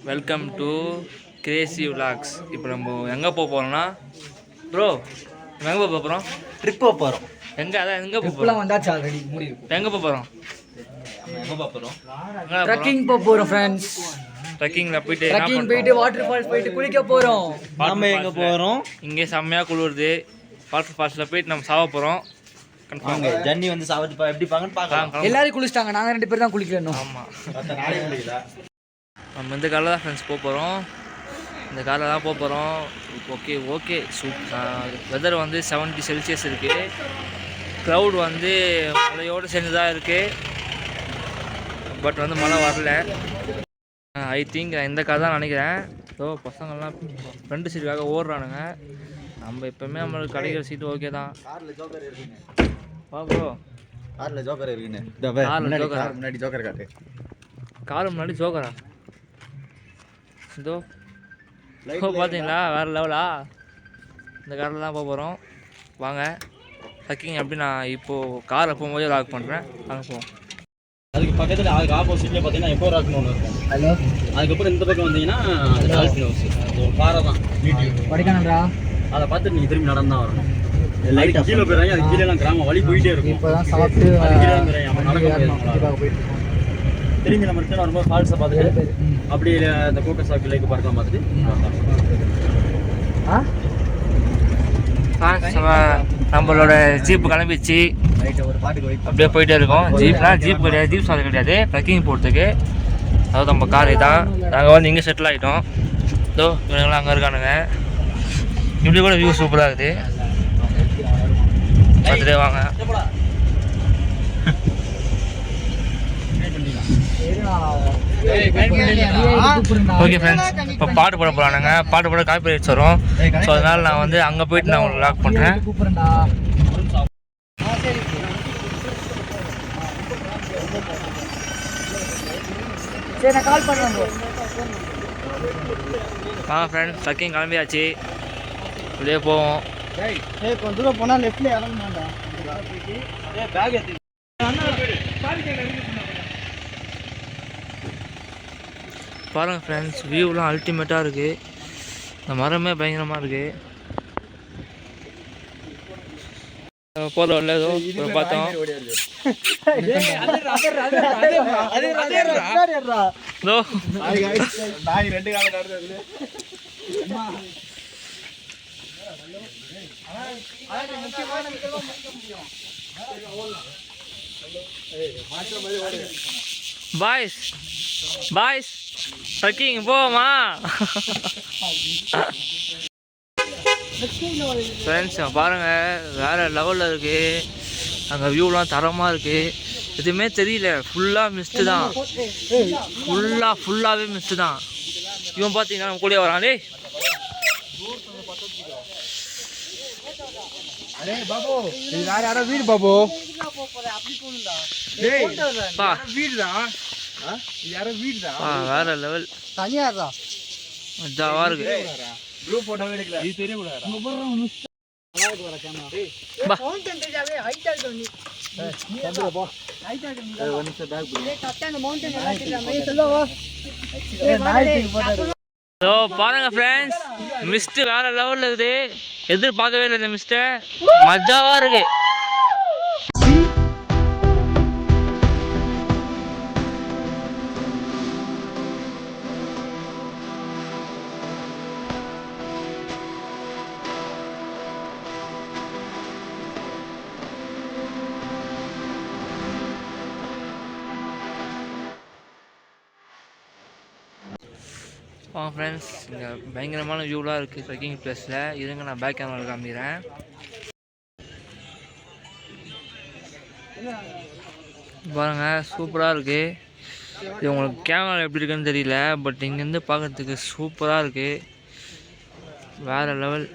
Welcome to Crazy vlogs. இப்போ நம்ம எங்கே போக போகிறோம்னா ப்ரோ எங்கே போக போகிறோம்? ட்ரிப் போக போகிறோம். எங்கே அதான் எங்கே போக போகிறோம்? வந்தாச்சு ஆல்ரெடி மூடி இருக்கு. எங்கே போக போகிறோம்? எங்கே போக போகிறோம்? ட்ரெக்கிங் போக போகிறோம் ஃப்ரெண்ட்ஸ். ட்ரெக்கிங்கில் போயிட்டு வாட்டர் ஃபால்ஸ் போயிட்டு குளிக்க போகிறோம். நம்ம எங்கே போகிறோம்? இங்கே செம்மையாக குளிருது. வாட்டர் ஃபால்ஸில் போயிட்டு நம்ம சாவ போகிறோம். கன்ஃபார்ம் ஜன்னி வந்து சாவது எப்படி பாங்கன்னு பார்க்கலாம். எல்லாரும் குளிச்சிட்டாங்க, நாங்கள் 2 பேர் தான் குளிக்கணும். ஆமாம், நம்ம இந்த காரில் தான் ஃப்ரெண்ட்ஸ் போக போகிறோம். இந்த காரில் தான் போக போகிறோம். ஓகே வெதர் வந்து 70 செல்சியஸ் இருக்குது. க்ளவுட் வந்து மழையோடு சேர்ந்துதான் இருக்குது. பட் வந்து மழை வரல. ஐ திங்க் இந்த கார் தான் நினைக்கிறேன். ஸோ பசங்கள்லாம் ஃப்ரெண்டு சீட்டுக்காக ஓடுறானுங்க. நம்ம எப்போவுமே நம்மளுக்கு கிடைக்கிற சீட்டு ஓகே தான். வா ப்ரோ, காரில் ஜோக்கர் இருக்குன்னு. முன்னாடி ஜோக்கர் காட்டு. கார் முன்னாடி ஜோக்கரா? இதோ பார்த்தீங்களா, வேறு லெவலா. இந்த காரில் தான் போக போகிறோம். வாங்க ட்ரெக்கிங் அப்படி நான் இப்போது காரில் போகும்போதே லாக் பண்ணுறேன். வாங்க போவோம். அதுக்கு பக்கத்தில் அதுக்கு ஆப்போசிட்லேயே பார்த்தீங்கன்னா எப்போ ராக்னு ஒன்று இருக்கும். ஹலோ, அதுக்கப்புறம் இந்த பக்கம் வந்தீங்கன்னா டால்ஃபின் ஹவுஸ். அது ஒரு காரை தான் படிக்கணும்டா. அதை பார்த்துட்டு நீங்கள் திரும்பி நடந்தான் வரணும். லைட்டாக கீழே போயிடறாங்க. அது கீழே கிராமம் வழி போயிட்டே இருக்கும். இப்போ தான் சாப்பிட்டு திரும்பி நம்ம ரிட்டர்ன் வரும்போது ஃபால்ஸை பார்த்துட்டு அப்படியே அந்த கோக்கஸ் ஆஃப் லேக்கு பார்க்கலாம் பார்த்துட்டு நம்மளோட ஜீப்பு கிளம்பிச்சு. அப்படியே போயிட்டே இருக்கோம். ஜீப் கிடையாது, ஜீப் சாலை கிடையாது, ட்ரெக்கிங் போகிறதுக்கு. அதாவது நம்ம கார் தான். நாங்கள் வந்து இங்கே செட்டில் ஆகிட்டோம். இதோ இவங்கெல்லாம் அங்கே இருக்கானுங்க. இப்படி கூட வியூ சூப்பராக இருக்குது. பார்த்துட்டே வாங்க. ஓகே ஃப்ரெண்ட்ஸ், இப்போ பாட்டு போட போகிறானுங்க. பாட்டு போட காப்பி ரைட்ஸ் வரும். ஸோ அதனால் நான் வந்து அங்கே போயிட்டு நான் உங்களுக்கு லாக் பண்ணுறேன். வாங்க ஃப்ரெண்ட்ஸ், ட்ரெக்கிங் கிளம்பியாச்சு. இப்படியே போவோம். கொஞ்சம் தூரம் போனால் லெஃப்ட்ல இறங்கணும்டா. பாருங்கள் ஃப்ரெண்ட்ஸ், வியூலாம் அல்டிமேட்டாக இருக்குது. இந்த மரமே பயங்கரமாக இருக்குது. போதும் இல்லை, ஏதோ பார்த்தோம். பாய்ஸ் ட்ரெக்கிங் போவோமா? ஃப்ரெண்ட்ஸ் பாருங்கள், வேறு லெவலில் இருக்குது. அங்கே வியூலாம் தரமாக இருக்குது. எதுவுமே தெரியல, ஃபுல்லாக மிஸ்ட்டு தான். ஃபுல்லாகவே மிஸ்ட்டு தான். இவன் பார்த்தீங்கன்னா நம்ம கூட வரான். பாபு, இது வேற யாரோ வீடு பாபு. வேற லெவல் தனியாரா மஜாவா இருக்கு. குரூப் போட்டோ எடுக்கல, இது தெரிய கூடாது. பாருங்க ஃப்ரெண்ட்ஸ், மிஸ்ட் வேற லெவல்ல இருக்குது. எதிர்பார்க்கவே இல்லை இந்த மிஸ்ட. மஜாவா இருக்கு. ஃப்ரெண்ட்ஸ், இங்கே பயங்கரமான வியூலாம் இருக்குது ட்ரெக்கிங் பிளேஸில். இருங்க நான் பேக் கேமராவில் காமிக்கிறேன். பாருங்கள், சூப்பராக இருக்குது. இது உங்களுக்கு கேமரா எப்படி இருக்குன்னு தெரியல, பட் இங்கேருந்து பார்க்குறதுக்கு சூப்பராக இருக்குது. வேறு லெவல்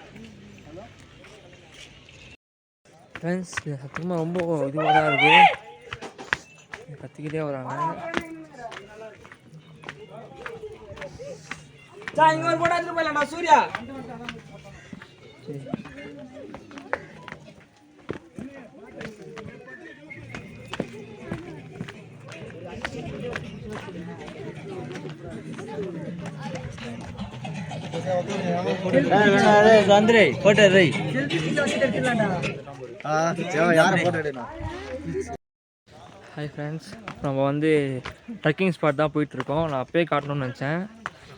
ஃப்ரெண்ட்ஸ். சத்தியமாக ரொம்ப இதுவாக தான் இருக்குது. கத்திக்கிட்டே வராங்க. இங்க ஒரு போட்டோ எடுத்து போயிடலாம்டா சூர்யா. சந்திரே போட்டோ ரை ஹாய் ஃப்ரெண்ட்ஸ், நம்ம வந்து ட்ரெக்கிங் ஸ்பாட் தான் போயிட்டுருக்கோம். நான் அப்பயே காட்டணும்னு நினச்சேன்,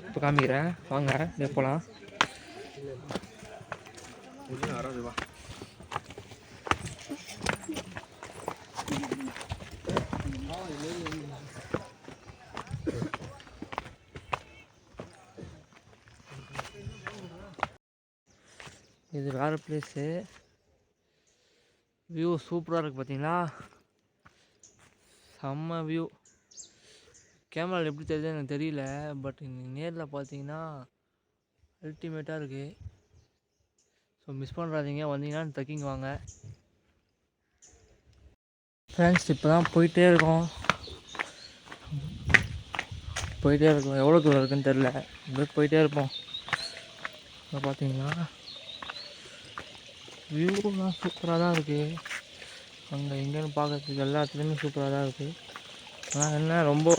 இப்போ காமிக்கிறேன் வாங்க போகலாம். இது வேறு பிளேஸு, வியூ சூப்பராக இருக்குது பார்த்தீங்களா, செம்ம வியூ. கேமராவில் எப்படி தெரியுது எனக்கு தெரியல, பட் நேரில் பார்த்தீங்கன்னா அல்டிமேட்டாக இருக்குது. ஸோ மிஸ் பண்ணுறாதீங்க, வந்தீங்கன்னா ட்ரெக்கிங் வாங்க ஃப்ரெண்ட்ஸ். இப்போ தான் போயிட்டே இருக்கோம், எவ்வளோ தூரம் இருக்குதுன்னு தெரில, இப்படியே போயிட்டே இருப்போம். இப்போ பார்த்தீங்கன்னா வியூலாம் சூப்பராக தான் இருக்குது, அங்கே எங்கேன்னு பார்க்கறதுக்கு எல்லாத்துலேயுமே சூப்பராக தான் இருக்குது. ஆனால் என்ன ரொம்ப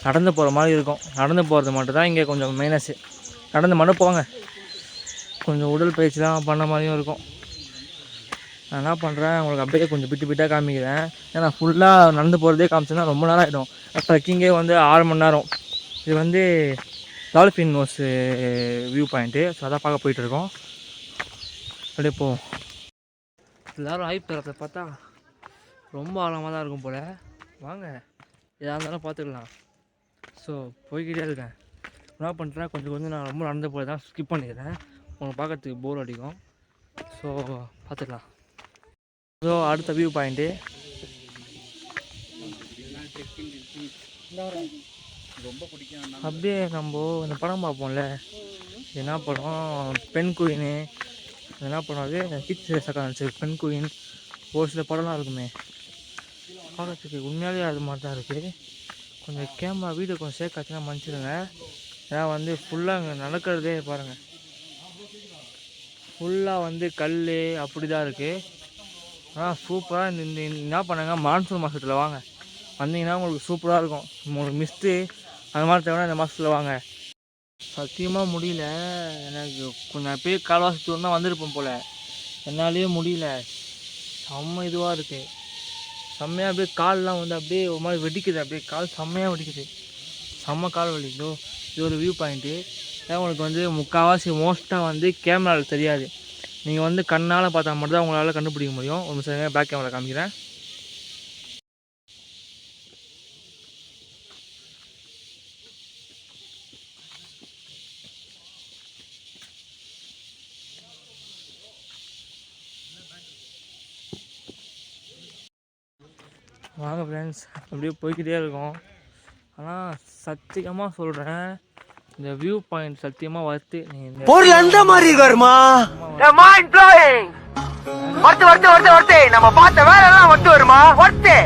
நடந்து போகிற மாதிரி இருக்கும், நடந்து போகிறது மட்டும் தான் இங்கே கொஞ்சம் மைனஸு. நடந்து மட்டும் போங்க, கொஞ்சம் உடல் பயிற்சிலாம் பண்ண மாதிரியும் இருக்கும். நான் என்ன பண்ணுறேன், உங்களுக்கு அப்படியே கொஞ்சம் பிட்டாக காமிக்கிறேன். ஏன்னா ஃபுல்லாக நடந்து போகிறதே காமிச்சேன்னா ரொம்ப நேரம் ஆகிடும். ட்ரெக்கிங்கே வந்து 6 மணி நேரம். இது வந்து dolphin nose view point, so அதான் பார்க்க போயிட்டுருக்கோம். அப்படியே போவோம். எல்லோரும் ஆய்ப்பு பார்த்தா ரொம்ப ஆழமாக தான் இருக்கும் போல். வாங்க, எதாக இருந்தாலும் பார்த்துக்கலாம். ஸோ போய்கிட்டே இருக்கேன். என்ன பண்ணுறேன், கொஞ்சம் நான் ரொம்ப நடந்து போய் தான் ஸ்கிப் பண்ணிடுறேன், உங்களுக்கு பார்க்கறதுக்கு போர் அடிக்கும். ஸோ பார்த்துக்கலாம். ஸோ அடுத்த வியூ பாயிண்ட்டு ரொம்ப பிடிக்கும். அப்படியே நம்ம இந்த படம் பார்ப்போம்ல, என்ன படம், பெண் குயின்னு, என்ன படம் அது, கீர்த்தி சக்கா நடிச்சது பெண் குயின். ஒரு சில படம்லாம் இருக்குமே, பார்க்கறதுக்கு உண்மையாலே அது மாதிரி தான் இருக்குது. கொஞ்சம் கேமரா வீடியோ கொஞ்சம் சேர்க்காச்சுன்னா மன்னிச்சிடுங்க. ஏன்னா வந்து ஃபுல்லாக அங்கே நடக்கிறதே பாருங்கள், ஃபுல்லாக வந்து கல் அப்படி தான் இருக்குது. ஆனால் சூப்பராக இந்த என்ன பண்ணுங்க, மான்சூன் மாதத்தில் வாங்க, வந்தீங்கன்னா உங்களுக்கு சூப்பராக இருக்கும். உங்களுக்கு மிஸ்ட்டு அந்த மாதிரி தேவைன்னா இந்த மாதத்தில் வாங்க. சத்தியமாக முடியல எனக்கு, கொஞ்சம் அப்படியே கால்வாசி தூரம் தான் வந்திருப்போம் போல், என்னாலேயே முடியல. செம்ம இதுவாக இருக்குது, செம்மையாக அப்படியே கால்லாம் வந்து அப்படியே ஒரு மாதிரி வெடிக்குது, அப்படியே கால் செம்மையாக வெடிக்குது, செம்ம கால் வலிக்குதோ. இது ஒரு வியூ பாயிண்ட்டு. ஏன் உங்களுக்கு வந்து முக்கால்வாசி மோஸ்ட்டாக வந்து கேமராவில் தெரியாது, நீங்கள் வந்து கண்ணால் பார்த்தா மட்டும் தான் உங்களால் கண்டுபிடிக்க முடியும். ஒரு நிமிஷம் பேக் கேமரா காமிக்கிறேன். வாங்க ஃப்ரெண்ட்ஸ், அப்படியே போய்கிட்டே இருக்கோம். ஆனால் சத்தியமாக சொல்கிறேன், இந்த வியூ பாயிண்ட் சத்தியமாக வர்த்து. பொருள் அந்த மாதிரி வருமா, மைண்ட் ப்ளோயிங். வர்த்து நம்ம பார்த்த வேற எல்லாம் வர்த்து வருமா, வர்த்து.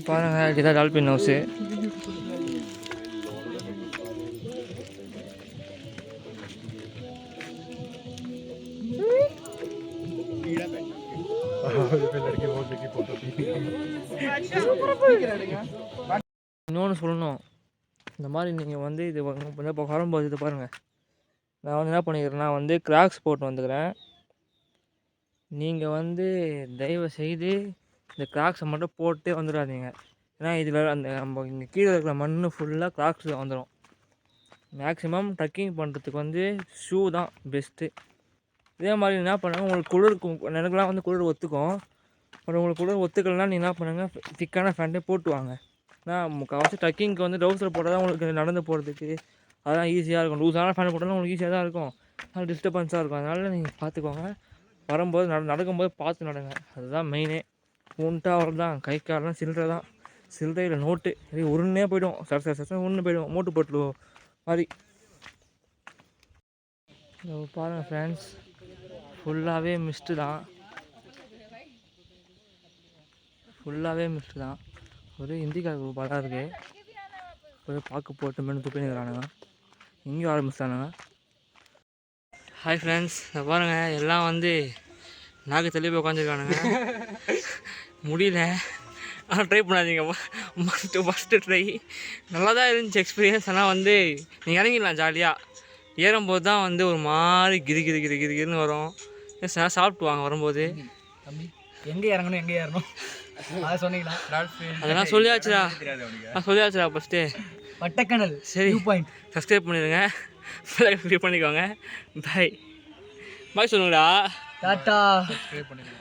பாருங்க, இதுதான் டால்பின் ஹவுஸு. இன்னொன்று சொல்லணும், இந்த மாதிரி நீங்கள் வந்து இது இப்போ வரும்போது இது பாருங்கள், நான் வந்து என்ன பண்ணிக்கிறேன்னா வந்து கிராக்ஸ் போட்டு வந்துக்கிறேன். நீங்கள் வந்து தயவு செய்து இந்த கிராக்ஸை மட்டும் போட்டே வந்துடாதீங்க. ஏன்னா இதில் அந்த நம்ம இங்கே கீழே இருக்கிற மண் ஃபுல்லாக கிராக்ஸில் வந்துடும். மேக்ஸிமம் ட்ரெக்கிங் பண்ணுறதுக்கு வந்து ஷூ தான் பெஸ்ட்டு. இதே மாதிரி என்ன பண்ணுங்கள், உங்களுக்கு குளிர்க்கும், எனக்குலாம் வந்து குளிர் ஒத்துக்கும். பட் உங்களுக்கு குளிர் ஒத்துக்கலைன்னா நீங்கள் என்ன பண்ணுங்கள், திக்கான ஃபேண்ட்டே போட்டு வாங்க. ஏன்னா முக்கால்வாசி ட்ரெக்கிங்க்கு வந்து டவுசர் போட்டால் தான் உங்களுக்கு நடந்து போகிறதுக்கு அதெல்லாம் ஈஸியாக இருக்கும். லூஸான ஃபேண்ட் போட்டாலும் உங்களுக்கு ஈஸியாக தான் இருக்கும், அது டிஸ்டர்பன்ஸாக இருக்கும். அதனால் நீங்கள் பார்த்துக்கோங்க, வரும்போது நடக்கும்போது பார்த்து நடங்க, அதுதான் மெயினே. உன்ட்டா அவ்வளோதான், கை காலெலாம் சில்லறை தான், சில்லறையில் நோட்டு இது உருன்னே போய்டும், சரசம் உருன்னு போய்டும், மூட்டு போட்டு மாதிரி. பாருங்கள் ஃப்ரெண்ட்ஸ், ஃபுல்லாகவே மிஸ்ட்டு தான், ஒரு ஹிந்திக்கார படம் இருக்குது. போய் பார்க்க போட்டு மேலே துப்பினுக்கிறானுங்க. இங்கேயும் ஆரம்பிச்சிட்டானுங்க. ஹாய் ஃப்ரெண்ட்ஸ், பாருங்கள் எல்லாம் வந்து நாக்கு தள்ளி போய் உட்காந்துருக்கானுங்க. முடியல, ஆனால் ட்ரை பண்ணாதீங்க. ஃபஸ்ட்டு ட்ரை நல்லா தான் இருந்துச்சு எக்ஸ்பீரியன்ஸ். ஆனால் வந்து நீங்கள் இறங்கிடலாம் ஜாலியாக. ஏறும்போது தான் வந்து ஒரு மாதிரி கிருன்னு வரும். சாப்பிட்டு வாங்க வரும்போது. எங்கே இறங்கணும் எங்கே ஏறணும் அதை சொன்னீங்களா? அதெல்லாம் சொல்லியாச்சுடா ஃபஸ்ட்டு. வட்டக்கணல் சரி, சப்ஸ்கிரைப் பண்ணிடுங்க, ஃப்ரீ பண்ணிக்கோங்க. பாய் பாய் சொல்லுங்கடா. டாட்டா. சப்ஸ்கிரைப் பண்ணிடுங்க.